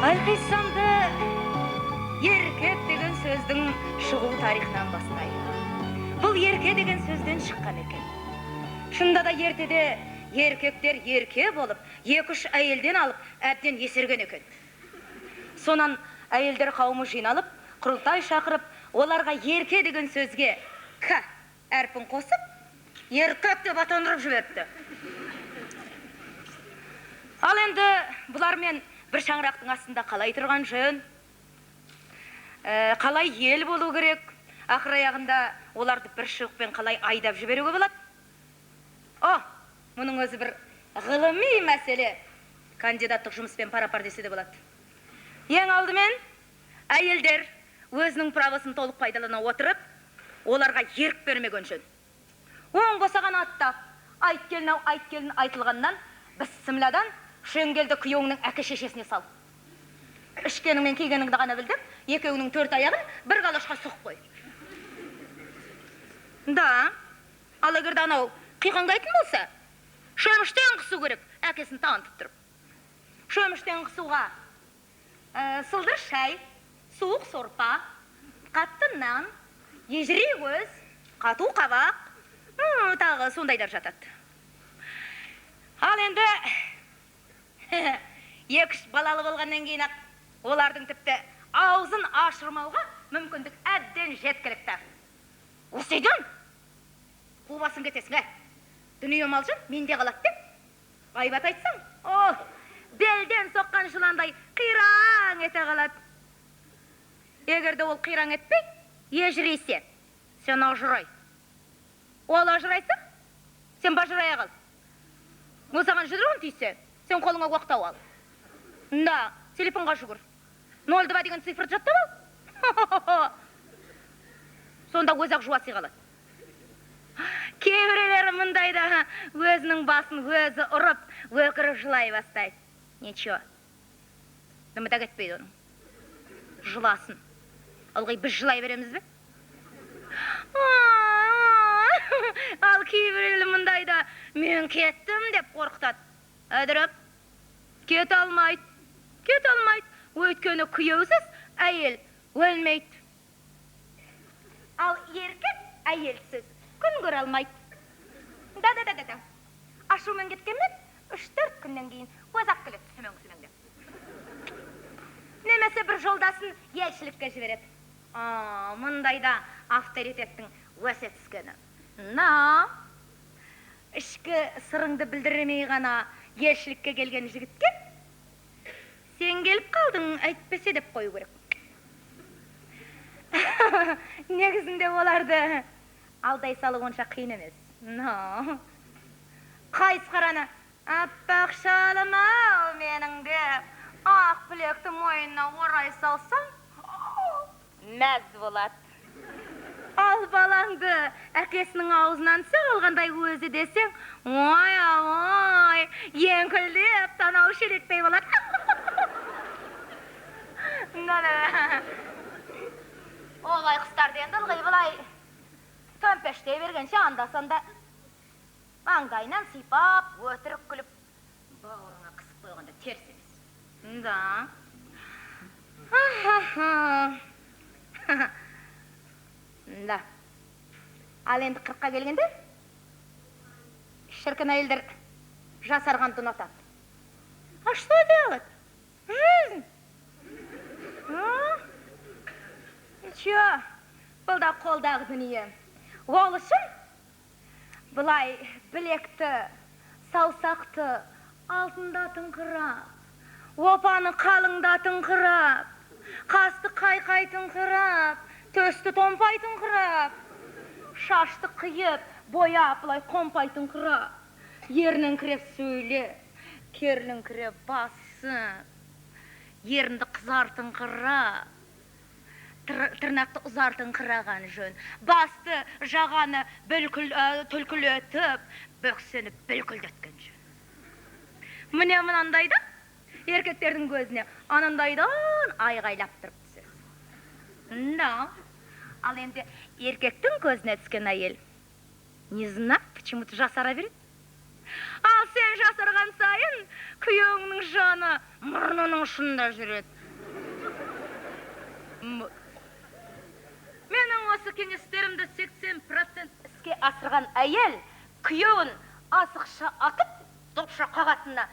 Айқайсамды еркек деген сөздің шығу тарихынан бастайық. Бұл ерке деген сөзден шыққан екен. Шында да ертеде еркектер ерке болып, 2-3 әйелден алып, әбден есерген екен. Сонан әйелдер қауымы жиналып, құрылтай шақырып, оларға ерке деген сөзге «к» әрпін қосып, еркек деп атандырып жіберді. Ал енді бұлармен бір шаңырақтың астында қалай тұрған жөн? Қалай ел болу керек? Ақыр аяғында оларды бір шұқпен қалай айдап жіберуге болады? Мұның өзі бір ғылыми мәселе. Кандидаттық жұмыспен пара-пар десе де болады. Ең алдымен, әйелдер өзінің правосын толық пайдалана отырып, оларға ерік бермеген жөн. Оң босаған аттап, айт келін айтылғаннан, бісмілладан шөңгелді күйеуіңнің әке шешесіне сал. Ішкенің мен кигеніңді ғана білдім, екеуінің 4 аяғын бір галошқа сұқ қой. Да, ал егерде анау қиғаңдайтын болса, шөміштен қысу керек, әкесін танытып тұрып. Шөміштен қысуға сылдыр шай, суық сорпа, қатты нан, ежірей көз, қату қабақ, тағы сондайдар жатады. Ал енді 2-3 балалы болғаннан кейін олардың тіпті аузын ашырмауға мүмкіндік әбден жеткілікті. Осыйдан қубасын кетесің, дүние малжын менде қалады деп ғайбат айтсаң, белден соққан жыландай қираң ете қалады. Егерде ол қираң етпей, ежірейсе, сен ажырай. Ол ажырайса, сен бажырая қал. Осаған жүдірін түйсе, сен қолыңа оқтау ал. Да, телефонға жүгір. 0-2 деген цифрды жаттап ал. Сонда өзақ жуасы қалады. Кейбіреулері мұндайда өзінің басын өзі ұрып, өкіріп жылай бастайды. Нечо, дымыда кетпейді оның. Жыласын. Алғай біз жылай береміз бе? Ал кейбіреулі мұндайда мен кеттім деп қорқытады. Әдіріп, кет алмайды. Өйткені күйеусіз әйел өлмейді. Ал еркек әйелсіз күн көре алмайды. Да. Ашумен кеткенмен 3-4 күннен кейін өзақ келеді түсімен. Немесе бір жолдасын елшілікке жібереді. Мұндайда авторитеттің өсе түскені. Ішкі сырыңды білдірмей ғана елшілікке келген жігітке сен келіп қалдың әйтпесе деп қою керек. Негізінде оларды алдай салу онша қиын емес. Қайсы қараны, аппақ шалым ау менің деп, ақ білекті мойнына орай салсаң, мәз болады. Ал балаңды әкесінің аузынан сығылғандай өзі десең, ой, еңкілдеп танау шелектей болады. Олай құстарды енді ылғай бұлай төмпештей бергенше анда-санда маңдайынан сипап, өтірік күліп, бауырыңа қысып қойғанда терс емес. Да. Да. Ал енді 40-қа келгенде, шіркін әйелдер жасарғанды ұнатады. Что делать? Жизнь. Ничего, бұл да қолдағы дүние. Ол үшін бұлай білекті, саусақты алтындатыңқырап, опаны қалыңдатыңқырап, қасты қайқайтыңқырап, төсті томпайтыңқырап, шашты қиып, бояп бұлай қомпайтыңқырап, ернің кіреп сөйлеп, керлің кіреп басып, ерінді қызартыңқырап, тырнақты ұзартыңқыраған жөн, басты жағаны түлкілетіп, бөксені бүлкілдеткен жөн. Міне мұнандайда, еркектердің көзіне анандайдан айғайлап тұрып түсесіз. Да, ал енді еркектің көзіне түскен әйел, не знаю, почему-то жасара береді. Ал сен жасарған сайын, күйеуіңнің жаны мұрнының ұшында жүреді. Менің осы кеңестерімді 80% іске асырған әйел күйеуін асықша атып, допша қағатынына